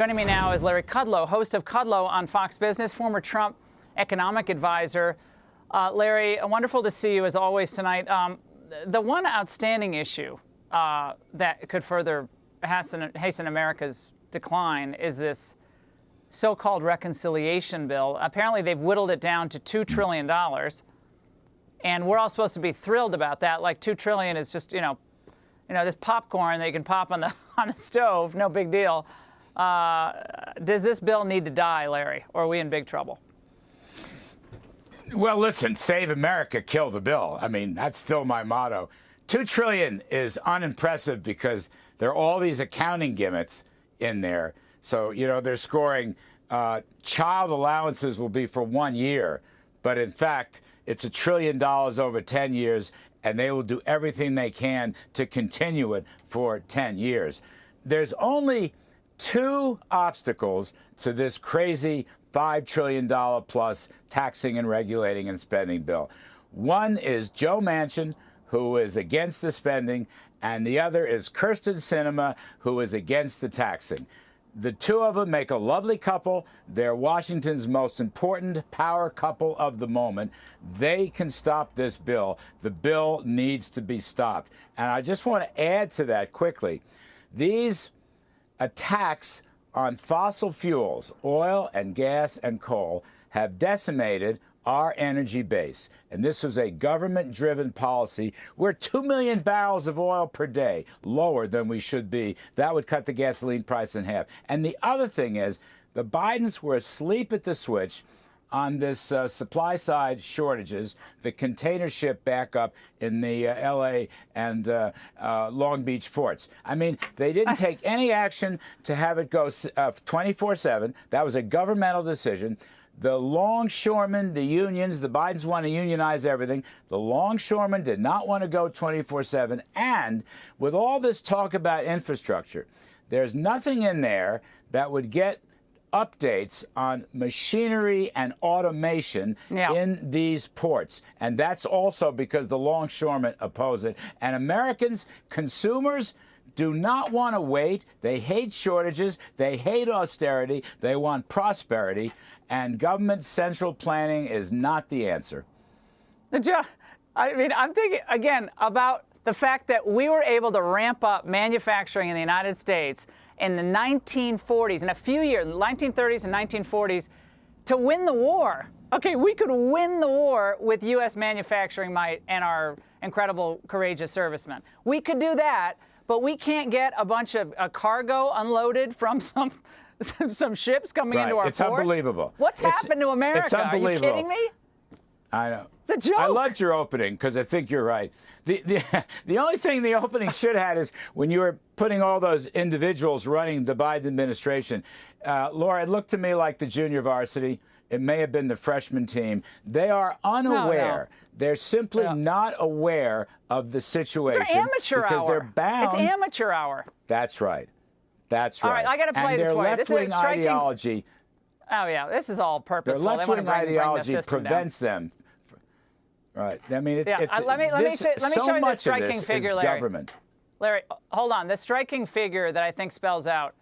Joining me now is Larry Kudlow, host of Kudlow on Fox Business, former Trump economic advisor. Larry, wonderful to see you as always tonight. The one outstanding issue that could further hasten America's decline is this so-called reconciliation bill. Apparently, they've whittled it down to $2 trillion, and we're all supposed to be thrilled about that. Like $2 trillion is just, this popcorn that you can pop on the stove, no big deal. Does this bill need to die, Larry, or are we in big trouble? Well, listen, save America, kill the bill. I mean, that's still my motto. $2 trillion is unimpressive because there are all these accounting gimmicks in there. So, they're scoring child allowances will be for 1 year. But in fact, it's $1 trillion over 10 years, and they will do everything they can to continue it for 10 years. There's only two obstacles to this crazy $5 trillion plus taxing and regulating and spending bill. One is Joe Manchin, who is against the spending, and the other is Kyrsten Sinema, who is against the taxing. The two of them make a lovely couple. They're Washington's most important power couple of the moment. They can stop this bill. The bill needs to be stopped. And I just want to add to that quickly. These attacks on fossil fuels, oil and gas and coal, have decimated our energy base. And this was a government-driven policy. We're 2 million barrels of oil per day lower than we should be. That would cut the gasoline price in half. And the other thing is, the Bidens were asleep at the switch on this supply-side shortages, the container ship backup in the L.A. and Long Beach ports. I mean, they didn't take any action to have it go 24/7. That was a governmental decision. The Longshoremen, the unions, the Bidens want to unionize everything. The Longshoremen did not want to go 24/7. And with all this talk about infrastructure, there's nothing in there that would get updates on machinery and automation in these ports. And that's also because the Longshoremen oppose it. And Americans, consumers, do not want to wait. They hate shortages. They hate austerity. They want prosperity. And government central planning is not the answer. I mean, I'm thinking, again, about the fact that we were able to ramp up manufacturing in the United States in the 1940s, in a few years, 1930s and 1940s, to win the war. Okay, we could win the war with U.S. manufacturing might and our incredible, courageous servicemen. We could do that, but we can't get a bunch of cargo unloaded from some ships coming into our ports. It's unbelievable. What's happened to America? It's unbelievable. Are you kidding me? I know. It's a joke. I loved your opening because I think you're right. The only thing the opening should have had is when you were putting all those individuals running the Biden administration, Laura, it looked to me like the junior varsity. It may have been the freshman team. They are unaware. No. They're simply not aware of the situation. It's amateur because hour. They're bound. It's amateur hour. That's right. That's right. All right, I got to play and this for you. Their left-wing ideology. Oh yeah, this is all purposeful. Their left-wing ideology prevents them. Right. I mean, it's let me show you the striking figure, Larry. Government. Larry, hold on. The striking figure that I think spells out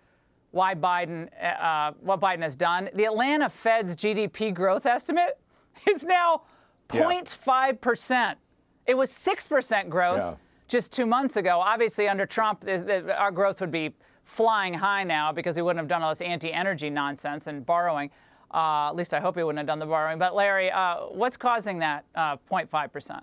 why what Biden has done. The Atlanta Fed's GDP growth estimate is now 0.5%. It was 6% growth just 2 months ago. Obviously, under Trump, our growth would be flying high now because he wouldn't have done all this anti-energy nonsense and borrowing. At least I hope he wouldn't have done the borrowing. But, Larry, what's causing that 0.5%?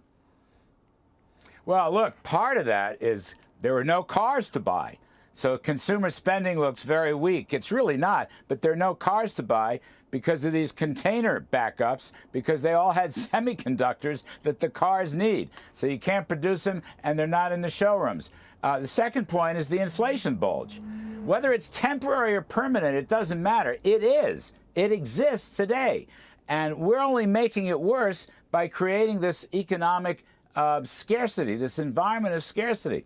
Well, look, part of that is there were no cars to buy. So consumer spending looks very weak. It's really not. But there are no cars to buy because of these container backups, because they all had semiconductors that the cars need. So you can't produce them, and they're not in the showrooms. The second point is the inflation bulge. Whether it's temporary or permanent, it doesn't matter. It is. It exists today. And we're only making it worse by creating this economic scarcity, this environment of scarcity.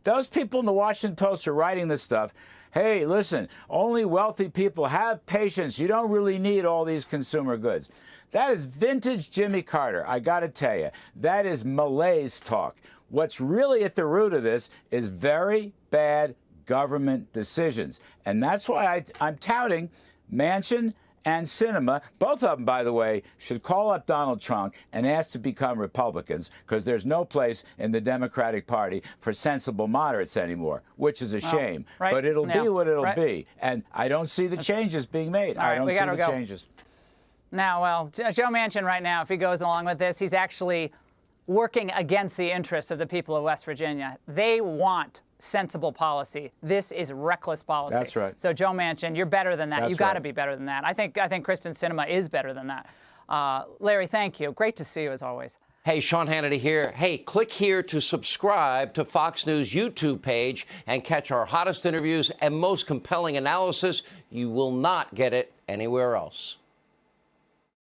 Those people in the Washington Post are writing this stuff. Hey, listen, only wealthy people have patience. You don't really need all these consumer goods. That is vintage Jimmy Carter, I got to tell you. That is malaise talk. What's really at the root of this is very bad government decisions. And that's why I'm touting Manchin and Sinema. Both of them, by the way, should call up Donald Trump and ask to become Republicans, because there's no place in the Democratic Party for sensible moderates anymore, which is a shame. Right. But it'll be what it'll be. And I don't see the changes being made. All right, I don't see the changes. Now, well, Joe Manchin right now, if he goes along with this, he's actually working against the interests of the people of West Virginia. They want sensible policy. This is reckless policy. That's right. So, Joe Manchin, you're better than that. That's You got to right. be better than that. I think Kristen Sinema is better than that. Larry, thank you. Great to see you as always. Hey, Sean Hannity here. Hey, click here to subscribe to Fox News YouTube page and catch our hottest interviews and most compelling analysis. You will not get it anywhere else.